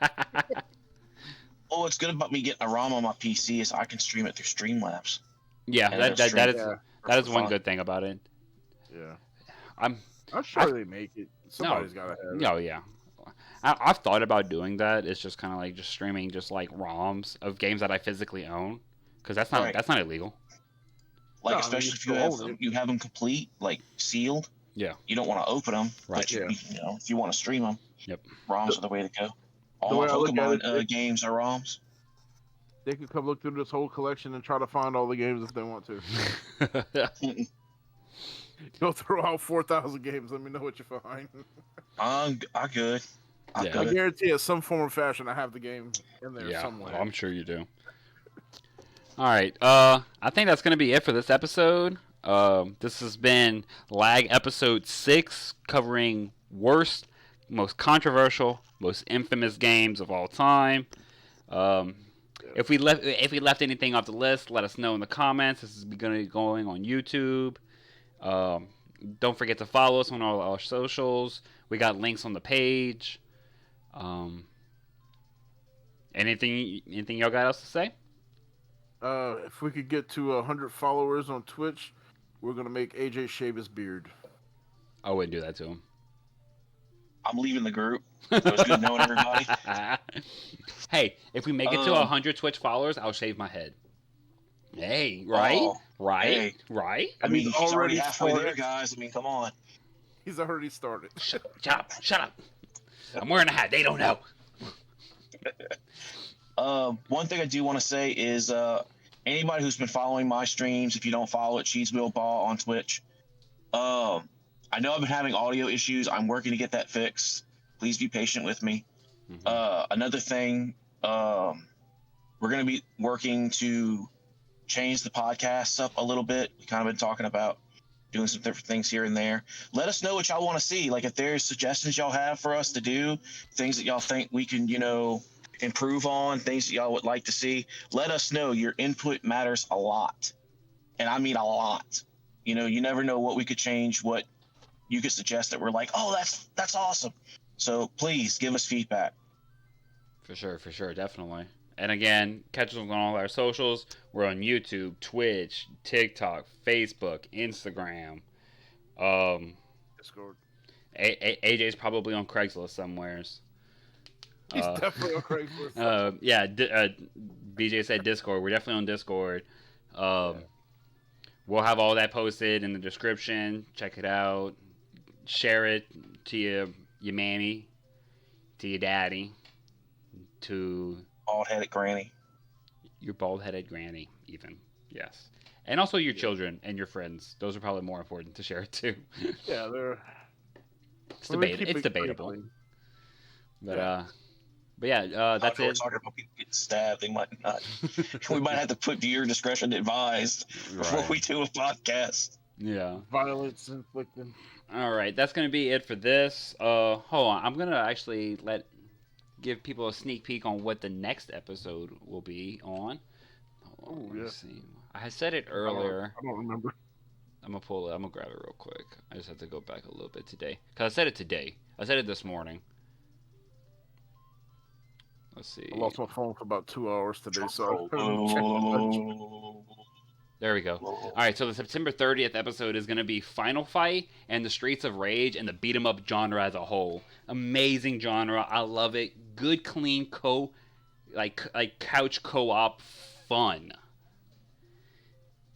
Oh, what's good about me getting a ROM on my PC is I can stream it through Streamlabs. Yeah, Yeah, that stream- is Yeah, that is one fun. good thing about it. yeah. I'm sure they make it. Somebody's got to have it. oh yeah. I've thought about doing that. It's just kind of like just streaming just like ROMs of games that I physically own because that's not Right. that's not illegal. Like, No, I mean, especially you if you still have own them, it. you have them complete, like sealed. Yeah. You don't want to open them, Right. but Yeah. you know, if you want to stream them, Yep. ROMs are the way to go. All The my way I look at Pokemon it, games are ROMs. They could come look through this whole collection and try to find all the games if they want to. Go through all 4,000 games. Let me know what you find. I'm good. I'm Yeah. I good. guarantee, in some form or fashion, I have the game in there yeah, somewhere. I'm sure you do. All right. I think that's gonna be it for this episode. This has been Lag episode 6, covering worst, most controversial, most infamous games of all time. If we left anything off the list, let us know in the comments. This is going to be going on YouTube. Don't forget to follow us on all our socials. We got links on the page. Anything y'all got else to say? If we could get to 100 followers on Twitch, we're gonna make AJ shave his beard. I wouldn't do that to him. I'm leaving the group. It was good knowing everybody. Hey, if we make it to 100 Twitch followers, I'll shave my head. Hey, right? Oh, right? hey. Right? I mean, He's he's already already halfway there, started. guys. I mean, come on. He's already started. Shut up. Shut up. I'm wearing a hat. They don't know. One thing I do want to say is anybody who's been following my streams, if you don't follow it, Cheese Wheel Ball on Twitch. I know I've been having audio issues. I'm working to get that fixed. Please be patient with me. Another thing, we're going to be working to change the podcasts up a little bit. We kind of been talking about doing some different things here and there. Let us know what y'all want to see. Like, if there's suggestions y'all have for us to do, things that y'all think we can, improve on, things that y'all would like to see, let us know. Your input matters a lot. And I mean a lot. You never know what we could change, what you could suggest that we're like, oh, that's awesome. So please give us feedback. For sure, definitely. And again, catch us on all our socials. We're on YouTube, Twitch, TikTok, Facebook, Instagram. Discord. AJ's probably on Craigslist somewheres. He's definitely on Craigslist. BJ said Discord. We're definitely on Discord. We'll have all that posted in the description. Check it out. Share it to your mammy, to your daddy, to Bald-headed granny. your bald-headed granny, even. Yes. And also your children and your friends. Those are probably more important to share it too. Yeah, they're. It's Well, we keep it debatable. clean. But yeah, that's We're it. talking about people getting stabbed. They might not. We might have to put to your discretion advised before Right. we do a podcast. Yeah. Violence inflicted. All right, that's gonna be it for this. Hold on, I'm gonna actually give people a sneak peek on what the next episode will be on. Hold on, Oh, let me yeah. see. I said it earlier. I don't remember. I'm gonna pull it. I'm gonna grab it real quick. I just have to go back a little bit today, cause I said it today. I said it this morning. Let's see. I lost my phone for about 2 hours today, so I There we go. All right, so the September 30th episode is going to be Final Fight and the Streets of Rage and the beat 'em up genre as a whole. Amazing genre. I love it. Good, clean like couch co-op fun.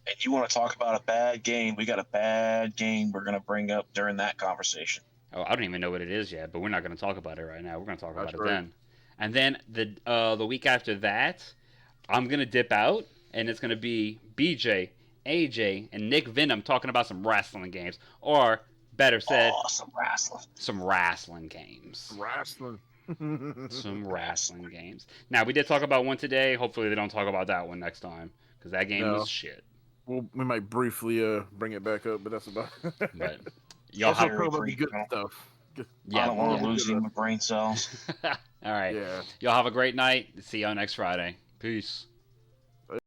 And you want to talk about a bad game? We got a bad game we're gonna bring up during that conversation. Oh, I don't even know what it is yet, but we're not going to talk about it right now. We're going to talk about That's it right. then. And then the week after that, I'm going to dip out, and it's going to be BJ, AJ, and Nick Venom talking about some wrestling games. Or, better said, Some wrestling. some wrestling games. wrestling. Some wrestling games. Now, we did talk about one today. Hopefully they don't talk about that one next time, because that game No. was shit. We might briefly bring it back up, but that's about. But y'all Also, have... Very talk about the brief, good no. stuff. Yeah, I don't want to yeah. lose any of my brain cells. All right. Yeah. Y'all have a great night. See y'all next Friday. Peace.